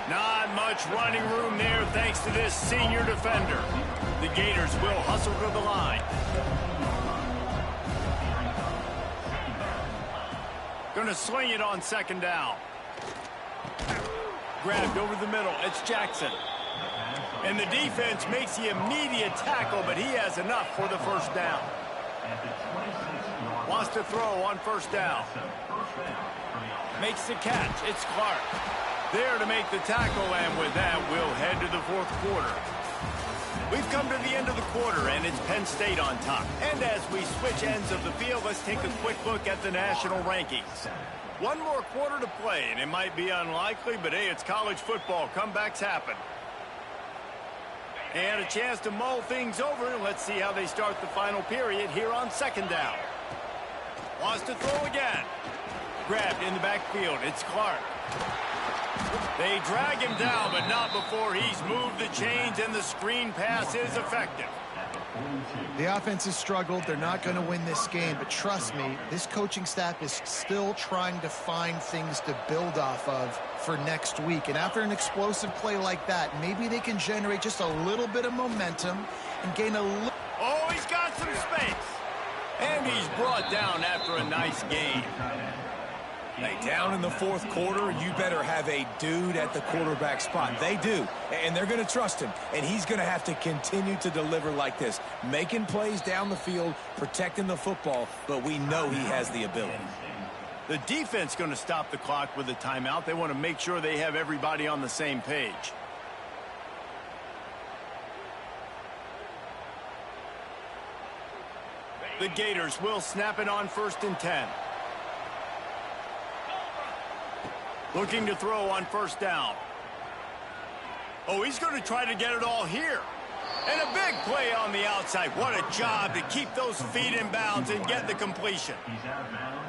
Not much running room there thanks to this senior defender. The Gators will hustle to the line. Going to sling it on second down. Grabbed over the middle. It's Jackson. And the defense makes the immediate tackle, but he has enough for the first down. Wants to throw on first down. Makes the catch. It's Clark. There to make the tackle, and with that, we'll head to the fourth quarter. We've come to the end of the quarter, and it's Penn State on top. And as we switch ends of the field, let's take a quick look at the national rankings. One more quarter to play, and it might be unlikely, but hey, it's college football. Comebacks happen. And a chance to mull things over. Let's see how they start the final period here on second down. Wants to throw again. Grabbed in the backfield. It's Clark. They drag him down, but not before he's moved the chains, and the screen pass is effective. The offense has struggled. They're not going to win this game, but trust me, this coaching staff is still trying to find things to build off of for next week. And after an explosive play like that, maybe they can generate just a little bit of momentum and gain a little... Oh, he's got some space. And he's brought down after a nice game. Hey, down in the fourth quarter, you better have a dude at the quarterback spot. They do, and they're going to trust him, and he's going to have to continue to deliver like this, making plays down the field, protecting the football, but we know he has the ability. The defense going to stop the clock with a timeout. They want to make sure they have everybody on the same page. The Gators will snap it on 1st and 10. Looking to throw on first down. Oh, he's going to try to get it all here. And a big play on the outside. What a job to keep those feet in bounds and get the completion.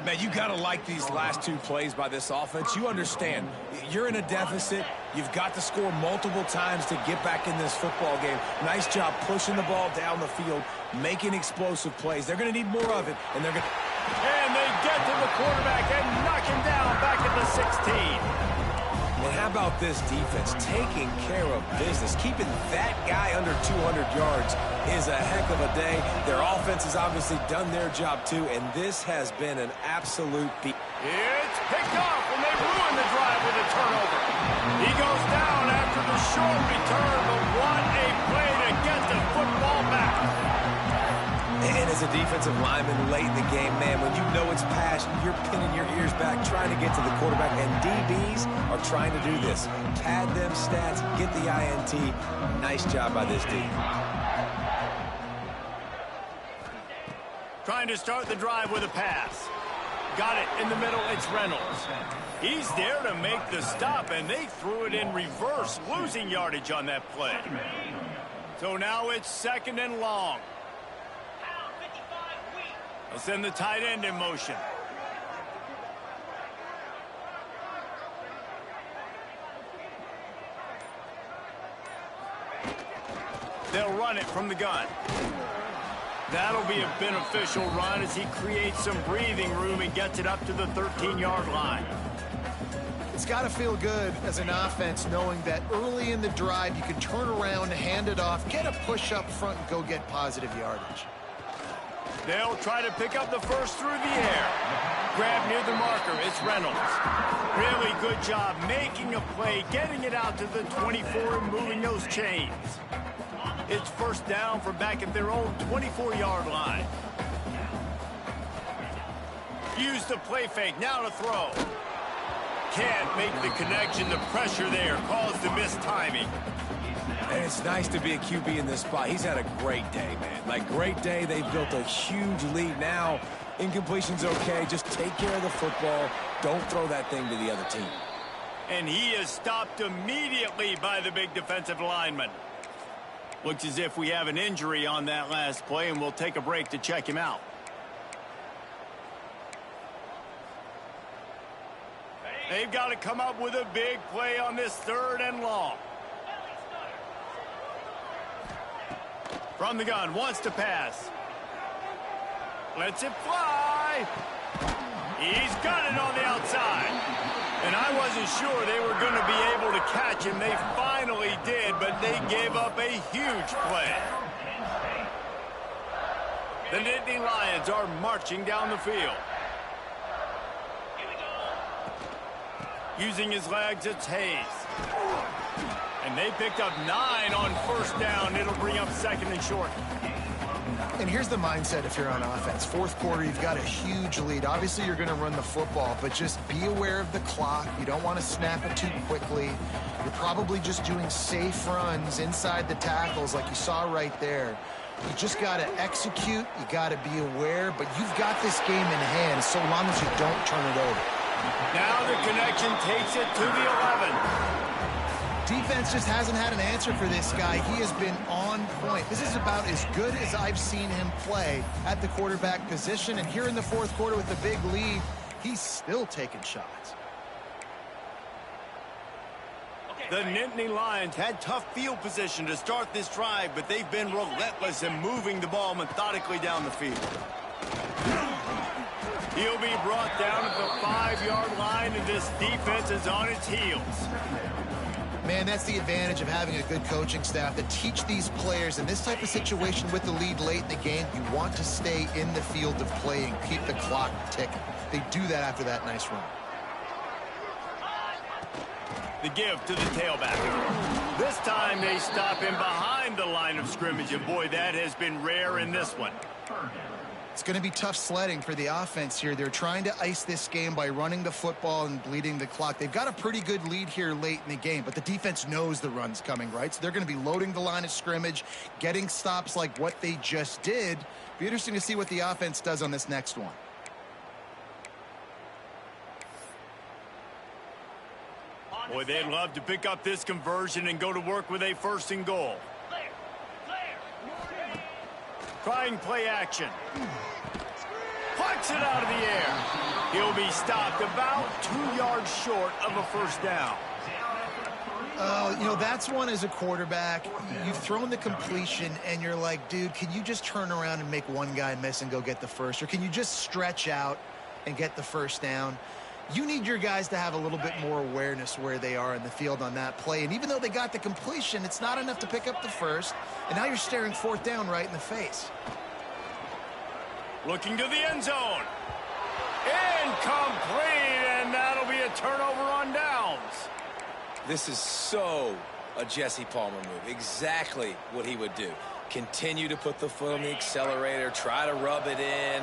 Man, you got to like these last two plays by this offense. You understand, you're in a deficit. You've got to score multiple times to get back in this football game. Nice job pushing the ball down the field, making explosive plays. They're going to need more of it, and they're going to... And they get to the quarterback and knock him down back at the 16. And how about this defense taking care of business? Keeping that guy under 200 yards is a heck of a day. Their offense has obviously done their job too, and this has been an absolute beat. It's picked off, and they ruin the drive with a turnover. He goes down after the short return, but what a play to get the football back. And as a defensive lineman late in the game, man, when you know it's past, you're pinning your ears back, trying to get to the quarterback, and DBs are trying to do this. Pad them stats, get the INT. Nice job by this D. Trying to start the drive with a pass. Got it in the middle, it's Reynolds. He's there to make the stop, and they threw it in reverse, losing yardage on that play. So now it's 2nd and long. They'll send the tight end in motion. They'll run it from the gun. That'll be a beneficial run as he creates some breathing room and gets it up to the 13-yard line. It's got to feel good as an offense knowing that early in the drive you can turn around, hand it off, get a push up front, and go get positive yardage. They'll try to pick up the first through the air. Grab near the marker. It's Reynolds. Really good job making a play, getting it out to the 24 and moving those chains. It's first down from back at their own 24-yard line. Use the play fake. Now to throw. Can't make the connection. The pressure there caused the mistiming. And it's nice to be a QB in this spot. He's had a great day, man. Like, great day. They've built a huge lead now. Incompletion's okay. Just take care of the football. Don't throw that thing to the other team. And he is stopped immediately by the big defensive lineman. Looks as if we have an injury on that last play, and we'll take a break to check him out. They've got to come up with a big play on this 3rd and long. From the gun, wants to pass. Lets it fly. He's got it on the outside. And I wasn't sure they were going to be able to catch him. They finally did, but they gave up a huge play. The Nittany Lions are marching down the field. Using his legs, it's Hayes. And they picked up 9 on first down. It'll bring up 2nd and short. And here's the mindset if you're on offense. 4th quarter, you've got a huge lead. Obviously, you're going to run the football, but just be aware of the clock. You don't want to snap it too quickly. You're probably just doing safe runs inside the tackles like you saw right there. You just got to execute. You got to be aware, but you've got this game in hand so long as you don't turn it over. Now the connection takes it to the 11. Defense just hasn't had an answer for this guy. He has been on point. This is about as good as I've seen him play at the quarterback position. And here in the 4th quarter with the big lead, he's still taking shots. The Nittany Lions had tough field position to start this drive, but they've been relentless in moving the ball methodically down the field. He'll be brought down at the 5-yard line, and this defense is on its heels. Man, that's the advantage of having a good coaching staff to teach these players in this type of situation with the lead late in the game. You want to stay in the field of play and keep the clock ticking. They do that after that nice run. The give to the tailback. This time they stop him behind the line of scrimmage, and boy, that has been rare in this one. It's going to be tough sledding for the offense here. They're trying to ice this game by running the football and bleeding the clock. They've got a pretty good lead here late in the game, but the defense knows the run's coming, right? So they're going to be loading the line of scrimmage, getting stops like what they just did. Be interesting to see what the offense does on this next one. Boy, they'd love to pick up this conversion and go to work with a 1st and goal. Trying play action. Plucks it out of the air. He'll be stopped about 2 yards short of a 1st down. You know, that's one as a quarterback. You've thrown the completion, and you're like, dude, can you just turn around and make one guy miss and go get the first? Or can you just stretch out and get the 1st down? You need your guys to have a little bit more awareness where they are in the field on that play. And even though they got the completion, it's not enough to pick up the 1st. And now you're staring 4th down right in the face. Looking to the end zone. Incomplete, and that'll be a turnover on downs. This is so a Jesse Palmer move. Exactly what he would do. Continue to put the foot on the accelerator, try to rub it in.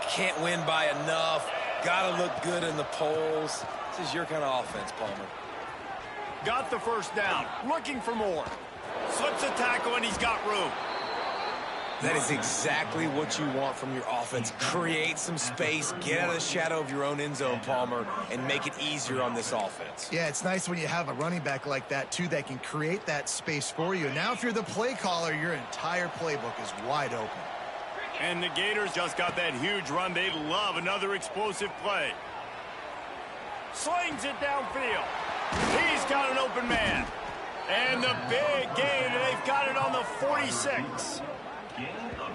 Can't win by enough. Got to look good in the polls. This is your kind of offense, Palmer. Got the 1st down. Looking for more. Slips a tackle, and he's got room. That is exactly what you want from your offense. Create some space, get out of the shadow of your own end zone, Palmer, and make it easier on this offense. Yeah, it's nice when you have a running back like that, too, that can create that space for you. Now, if you're the play caller, your entire playbook is wide open. And the Gators just got that huge run. They love another explosive play. Slings it downfield. He's got an open man. And the big gain, they've got it on the 46.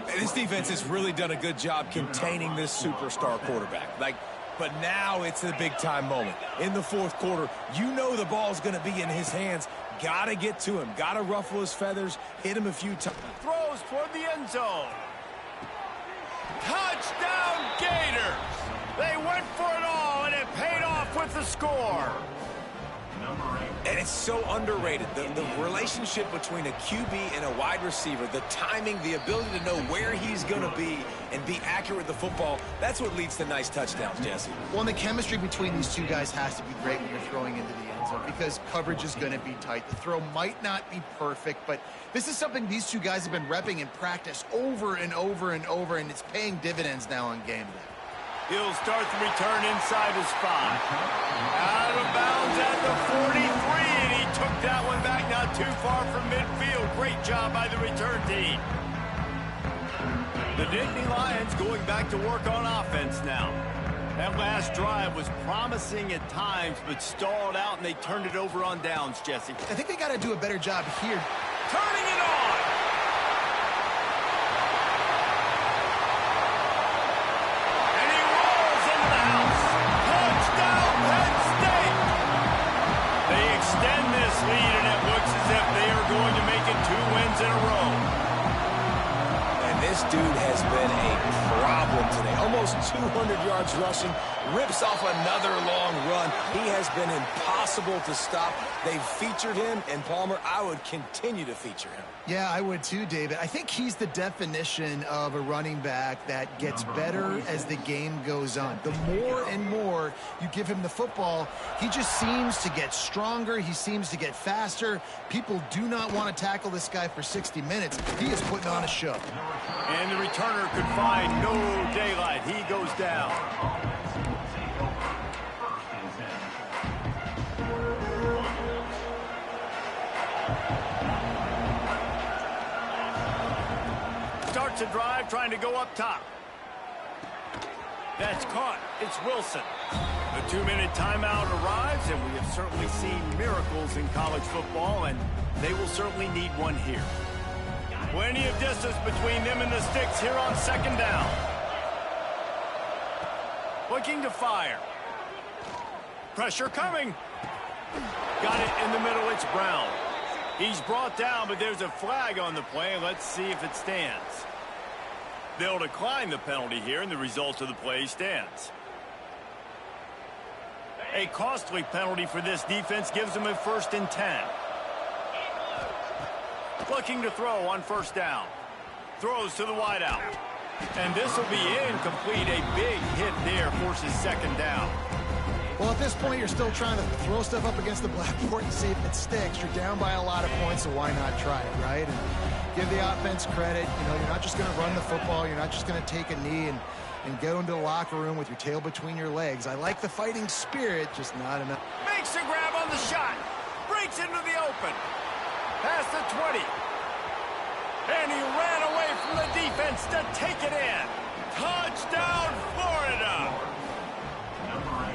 This defense has really done a good job containing this superstar quarterback. But now it's a big-time moment. In the fourth quarter, you know the ball's going to be in his hands. Got to get to him. Got to ruffle his feathers, hit him a few times. Throws toward the end zone. Touchdown, Gators! They went for it all, and it paid off with the score. And it's so underrated. The relationship between a QB and a wide receiver, the timing, the ability to know where he's going to be and be accurate with the football, that's what leads to nice touchdowns, Jesse. Well, and the chemistry between these two guys has to be great when you're throwing into the end zone because coverage is going to be tight. The throw might not be perfect, but this is something these two guys have been repping in practice over and over and over, and it's paying dividends now on game day. He'll start the return inside his 5. Out of bounds at the 43, and he took that one back not too far from midfield. Great job by the return team. The Nittany Lions going back to work on offense now. That last drive was promising at times, but stalled out, and they turned it over on downs, Jesse. I think they got to do a better job here. Turning it on! Lead, and it looks as if they are going to make it 2 wins in a row. And this dude has been a problem today. Almost 200 yards rushing, rips off another long run. He has been impossible to stop. They've featured him, and Palmer, I would continue to feature him. Yeah, I would too, David. I think he's the definition of a running back that gets better as the game goes on. The more and more you give him the football, he just seems to get stronger. He seems to get faster. People do not want to tackle this guy for 60 minutes. He is putting on a show. And the returner could find no daylight. He goes down. Starts a drive trying to go up top. That's caught. It's Wilson. The 2-minute timeout arrives, and we have certainly seen miracles in college football, and they will certainly need one here. Plenty of distance between them and the sticks here on second down. Looking to fire. Pressure coming. Got it in the middle. It's Brown. He's brought down, but there's a flag on the play. Let's see if it stands. They'll decline the penalty here, and the result of the play stands. A costly penalty for this defense gives them a 1st and 10. Looking to throw on first down. Throws to the wideout. And this will be incomplete. A big hit there forces second down. Well, at this point, you're still trying to throw stuff up against the blackboard and see if it sticks. You're down by a lot of points, so why not try it, right? And give the offense credit. You know, you're not just going to run the football. You're not just going to take a knee and go into the locker room with your tail between your legs. I like the fighting spirit, just not enough. Makes a grab on the shot. Breaks into the open. Past the 20. And he ran away from the defense to take it in. Touchdown, Florida.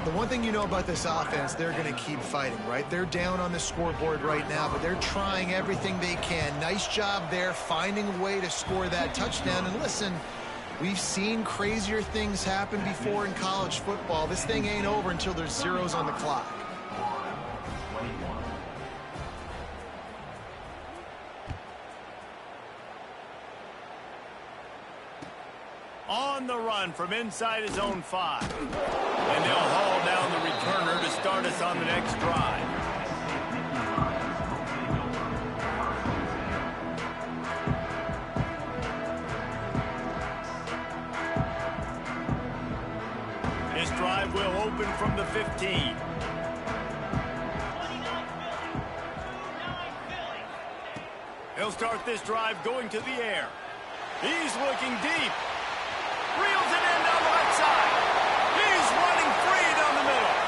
The one thing you know about this offense, they're going to keep fighting, right? They're down on the scoreboard right now, but they're trying everything they can. Nice job there, finding a way to score that touchdown. And listen, we've seen crazier things happen before in college football. This thing ain't over until there's zeros on the clock. On the run from inside his own 5. And they'll haul down the returner to start us on the next drive. This drive will open from the 15. He'll start this drive going to the air. He's looking deep. Reels it in down the right side. He's running free down the middle.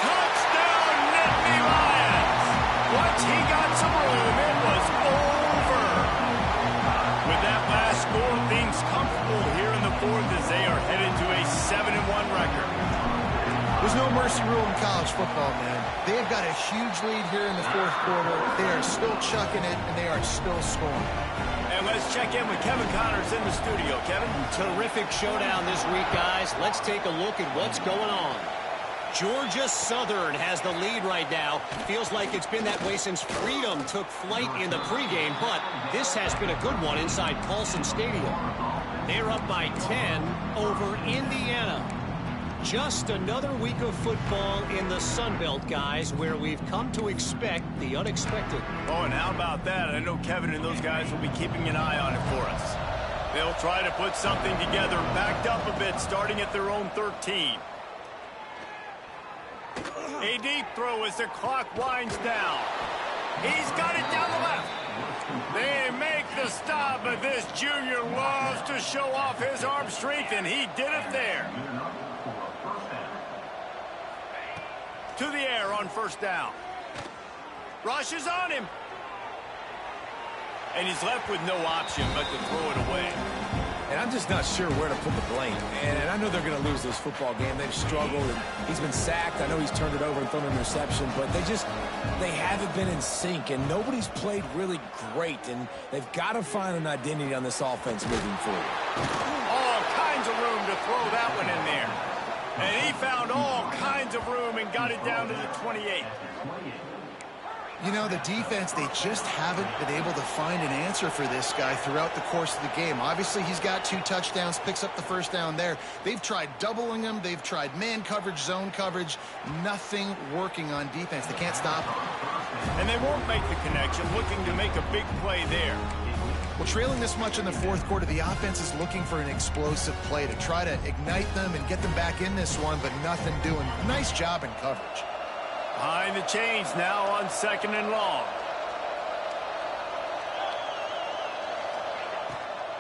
Touchdown, Nittany Lions. Once he got some room, it was over. With that last score comfortable here in the fourth as they are headed to a 7-1 record. There's no mercy rule in college football, man. They've got a huge lead here in the fourth quarter. They are still chucking it, and they are still scoring. And let's check in with Kevin Connors in the studio. Kevin? Terrific showdown this week, guys. Let's take a look at what's going on. Georgia Southern has the lead right now. Feels like it's been that way since Freedom took flight in the pregame, but this has been a good one inside Paulson Stadium. They're up by 10 over Indiana. Just another week of football in the Sun Belt, guys, where we've come to expect the unexpected. Oh, and how about that? I know Kevin and those guys will be keeping an eye on it for us. They'll try to put something together, backed up a bit, starting at their own 13. A deep throw as the clock winds down. He's got it down the left. They make the stop, but this junior loves to show off his arm strength, and he did it there. To the air on first down. Rush is on him. And he's left with no option but to throw it away. And I'm just not sure where to put the blame. And I know they're going to lose this football game. They've struggled, and he's been sacked. I know he's turned it over and thrown an interception, but they haven't been in sync, and nobody's played really great, and they've got to find an identity on this offense moving forward. All kinds of room to throw that one in there. And he found all kinds of room and got it down to the 28. You know, the defense, they just haven't been able to find an answer for this guy throughout the course of the game. Obviously, he's got 2 touchdowns, picks up the first down there. They've tried doubling him. They've tried man coverage, zone coverage. Nothing working on defense. They can't stop him. And they won't make the connection, looking to make a big play there. Well, trailing this much in the fourth quarter, the offense is looking for an explosive play to try to ignite them and get them back in this one, but nothing doing. Nice job in coverage. Behind the chains now on 2nd and long.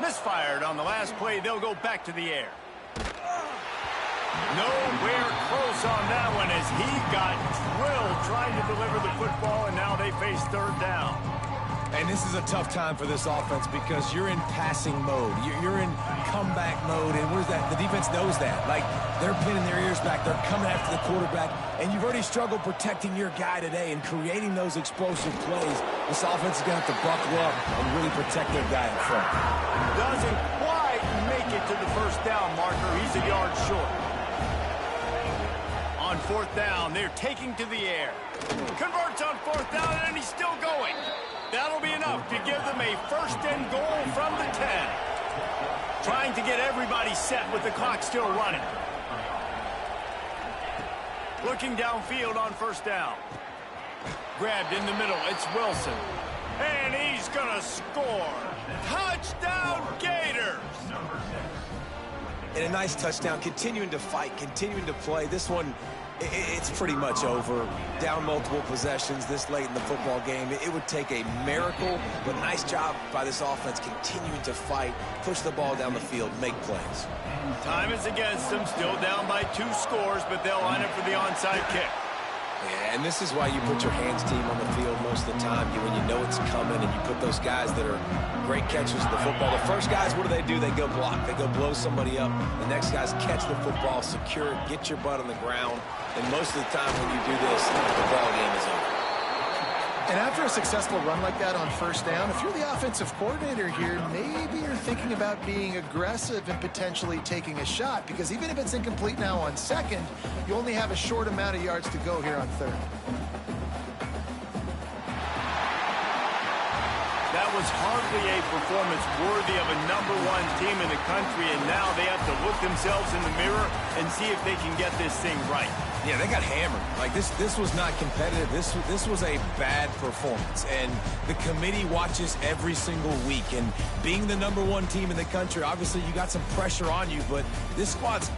Misfired on the last play. They'll go back to the air. Nowhere close on that one as he got drilled trying to deliver the football, and now they face third down. And this is a tough time for this offense because you're in passing mode. You're in comeback mode, and what is that? The defense knows that. Like, they're pinning their ears back. They're coming after the quarterback, and you've already struggled protecting your guy today and creating those explosive plays. This offense is going to have to buckle up and really protect their guy in front. Doesn't quite make it to the first down marker. He's a yard short. On fourth down, they're taking to the air. Converts on fourth down, and he's still going. That'll be enough to give them a first and goal from the 10. Trying to get everybody set with the clock still running. Looking downfield on first down. Grabbed in the middle. It's Wilson. And he's going to score. Touchdown, Gators! And a nice touchdown, continuing to fight, continuing to play. This one, it's pretty much over. Down multiple possessions this late in the football game. It would take a miracle, but nice job by this offense continuing to fight, push the ball down the field, make plays. Time is against them, still down by 2 scores, but they'll line up for the onside kick. Yeah, and this is why you put your hands team on the field most of the time. When you know it's coming and you put those guys that are great catchers of the football. The first guys, what do? They go block. They go blow somebody up. The next guys catch the football, secure it, get your butt on the ground. And most of the time when you do this, the ball game is over. And after a successful run like that on first down, if you're the offensive coordinator here, maybe you're thinking about being aggressive and potentially taking a shot, because even if it's incomplete now on second, you only have a short amount of yards to go here on third. That was hardly a performance worthy of a #1 team in the country, and now they have to look themselves in the mirror and see if they can get this thing right. Yeah, they got hammered. Like, this was not competitive. This was a bad performance. And the committee watches every single week. And being the #1 team in the country, obviously you got some pressure on you, but this squad's got